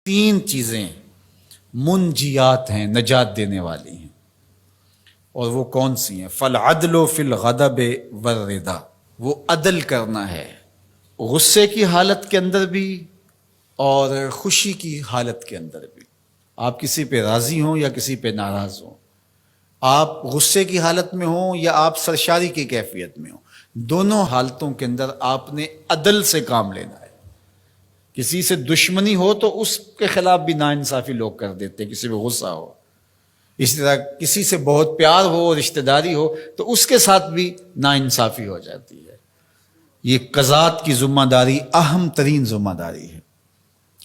تین چیزیں منجیات ہیں، نجات دینے والی ہیں، اور وہ کون سی ہیں؟ فالعدل فی الغضب والرضا، وہ عدل کرنا ہے غصے کی حالت کے اندر بھی اور خوشی کی حالت کے اندر بھی۔ آپ کسی پہ راضی ہوں یا کسی پہ ناراض ہوں، آپ غصے کی حالت میں ہوں یا آپ سرشاری کی کیفیت میں ہوں، دونوں حالتوں کے اندر آپ نے عدل سے کام لینا ہے۔ کسی سے دشمنی ہو تو اس کے خلاف بھی ناانصافی لوگ کر دیتے ہیں، کسی پہ غصہ ہو۔ اسی طرح کسی سے بہت پیار ہو، رشتہ داری ہو، تو اس کے ساتھ بھی ناانصافی ہو جاتی ہے۔ یہ قضات کی ذمہ داری اہم ترین ذمہ داری ہے۔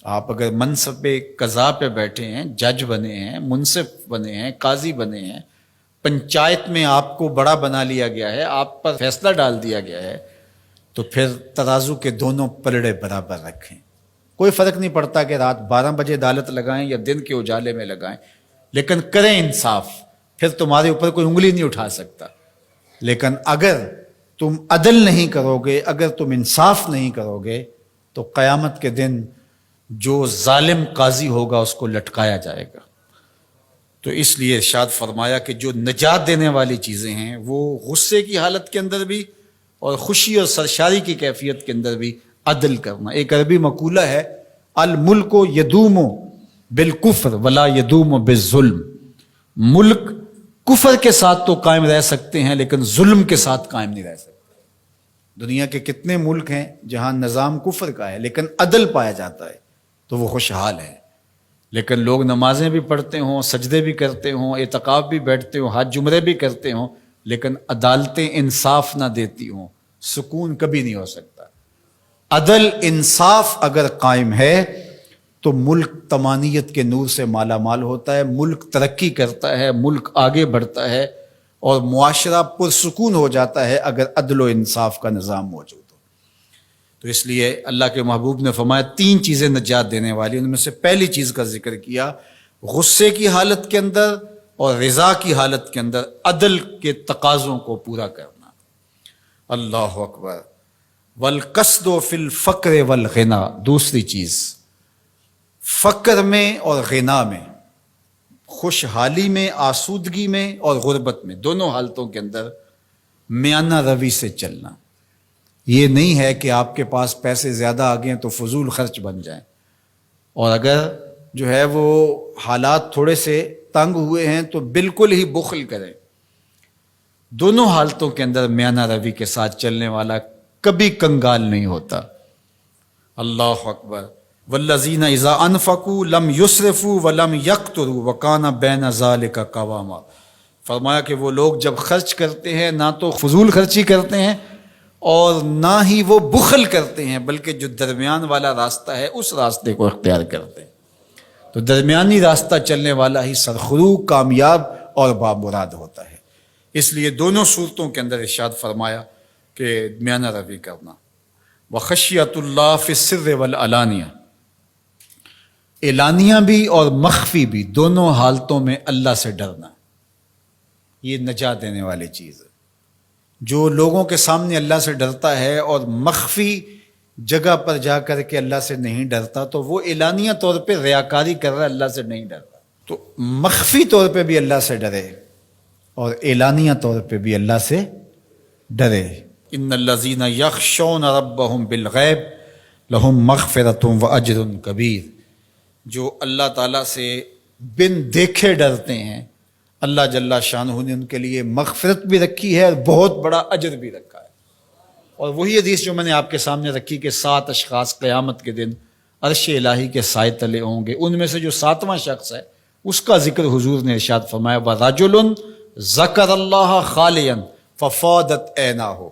آپ اگر منصب قضا پہ بیٹھے ہیں، جج بنے ہیں، منصف بنے ہیں، قاضی بنے ہیں، پنچایت میں آپ کو بڑا بنا لیا گیا ہے، آپ پر فیصلہ ڈال دیا گیا ہے، تو پھر ترازو کے دونوں پلڑے برابر رکھیں۔ کوئی فرق نہیں پڑتا کہ رات 12 بجے عدالت لگائیں یا دن کے اجالے میں لگائیں، لیکن کریں انصاف، پھر تمہارے اوپر کوئی انگلی نہیں اٹھا سکتا۔ لیکن اگر تم عدل نہیں کرو گے، اگر تم انصاف نہیں کرو گے، تو قیامت کے دن جو ظالم قاضی ہوگا اس کو لٹکایا جائے گا۔ تو اس لیے ارشاد فرمایا کہ جو نجات دینے والی چیزیں ہیں وہ غصے کی حالت کے اندر بھی اور خوشی اور سرشاری کی کیفیت کے اندر بھی عدل کرنا۔ ایک عربی مقولہ ہے، الملک یدوم بالکفر ولا یدوم بالظلم، ملک کفر کے ساتھ تو قائم رہ سکتے ہیں لیکن ظلم کے ساتھ قائم نہیں رہ سکتے۔ دنیا کے کتنے ملک ہیں جہاں نظام کفر کا ہے لیکن عدل پایا جاتا ہے تو وہ خوشحال ہے۔ لیکن لوگ نمازیں بھی پڑھتے ہوں، سجدے بھی کرتے ہوں، اعتکاف بھی بیٹھتے ہوں، حج جمرے بھی کرتے ہوں، لیکن عدالتیں انصاف نہ دیتی ہوں، سکون کبھی نہیں ہو سکتا۔ عدل انصاف اگر قائم ہے تو ملک طمانیت کے نور سے مالا مال ہوتا ہے، ملک ترقی کرتا ہے، ملک آگے بڑھتا ہے، اور معاشرہ پرسکون ہو جاتا ہے اگر عدل و انصاف کا نظام موجود ہو۔ تو اس لیے اللہ کے محبوب نے فرمایا 3 چیزیں نجات دینے والی، ان میں سے پہلی چیز کا ذکر کیا، غصے کی حالت کے اندر اور رضا کی حالت کے اندر عدل کے تقاضوں کو پورا کرنا۔ اللہ اکبر۔ والقصد فی الفقر والغنا، دوسری چیز فقر میں اور غنا میں، خوشحالی میں، آسودگی میں اور غربت میں، دونوں حالتوں کے اندر میانہ روی سے چلنا۔ یہ نہیں ہے کہ آپ کے پاس پیسے زیادہ آ گئے تو فضول خرچ بن جائیں، اور اگر جو ہے وہ حالات تھوڑے سے تنگ ہوئے ہیں تو بالکل ہی بخل کریں۔ دونوں حالتوں کے اندر میانہ روی کے ساتھ چلنے والا کبھی کنگال نہیں ہوتا۔ اللہ اکبر۔ والذین اذا انفقوا لم یسرفوا ولم یقتروا وکان بین ذلک قواما، فرمایا کہ وہ لوگ جب خرچ کرتے ہیں نہ تو فضول خرچی کرتے ہیں اور نہ ہی وہ بخل کرتے ہیں، بلکہ جو درمیان والا راستہ ہے اس راستے کو اختیار کرتے ہیں۔ تو درمیانی راستہ چلنے والا ہی سرخرو، کامیاب اور بامراد ہوتا ہے۔ اس لیے دونوں صورتوں کے اندر ارشاد فرمایا کہ میانہ روی کرنا۔ وخشیۃ اللہ فی السر والعلانیہ، اعلانیہ بھی اور مخفی بھی، دونوں حالتوں میں اللہ سے ڈرنا، یہ نجات دینے والی چیز ہے۔ جو لوگوں کے سامنے اللہ سے ڈرتا ہے اور مخفی جگہ پر جا کر کے اللہ سے نہیں ڈرتا تو وہ اعلانیہ طور پہ ریاکاری کر رہا ہے، اللہ سے نہیں ڈر رہا۔ تو مخفی طور پہ بھی اللہ سے ڈرے اور اعلانیہ طور پہ بھی اللہ سے ڈرے۔ ان الذین یخشون ربہم بالغیب لہم مغفرۃ واجر کبیر، جو اللہ تعالیٰ سے بن دیکھے ڈرتے ہیں، اللہ جل شانہ نے ان کے لیے مغفرت بھی رکھی ہے اور بہت بڑا اجر بھی رکھا ہے۔ اور وہی حدیث جو میں نے آپ کے سامنے رکھی کہ 7 اشخاص قیامت کے دن عرش الہی کے سائے تلے ہوں گے، ان میں سے جو 7واں شخص ہے اس کا ذکر حضور نے ارشاد فرمایا، وَرَجُلٌ ذَكَرَ اللَّهَ خَالِيًا فَفَاضَتْ عَيْنَاهُ،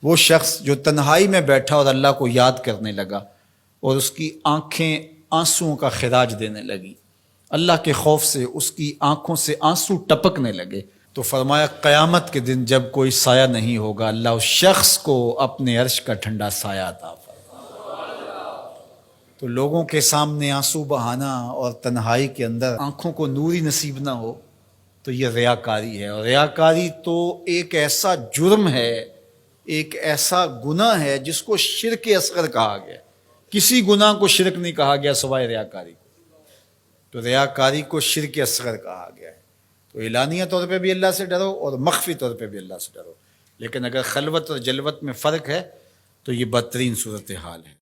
وہ شخص جو تنہائی میں بیٹھا اور اللہ کو یاد کرنے لگا اور اس کی آنکھیں آنسوؤں کا خراج دینے لگی، اللہ کے خوف سے اس کی آنکھوں سے آنسو ٹپکنے لگے، تو فرمایا قیامت کے دن جب کوئی سایہ نہیں ہوگا اللہ اس شخص کو اپنے عرش کا ٹھنڈا سایہ عطا فرمائے۔ تو لوگوں کے سامنے آنسو بہانا اور تنہائی کے اندر آنکھوں کو نوری نصیب نہ ہو تو یہ ریاکاری ہے، اور ریاکاری تو ایک ایسا جرم ہے، ایک ایسا گناہ ہے جس کو شرک اصغر کہا گیا۔ کسی گناہ کو شرک نہیں کہا گیا سوائے ریاکاری کو۔ تو ریاکاری کو شرک اصغر کہا گیا ہے۔ تو اعلانیہ طور پہ بھی اللہ سے ڈرو اور مخفی طور پہ بھی اللہ سے ڈرو، لیکن اگر خلوت اور جلوت میں فرق ہے تو یہ بدترین صورتحال ہے۔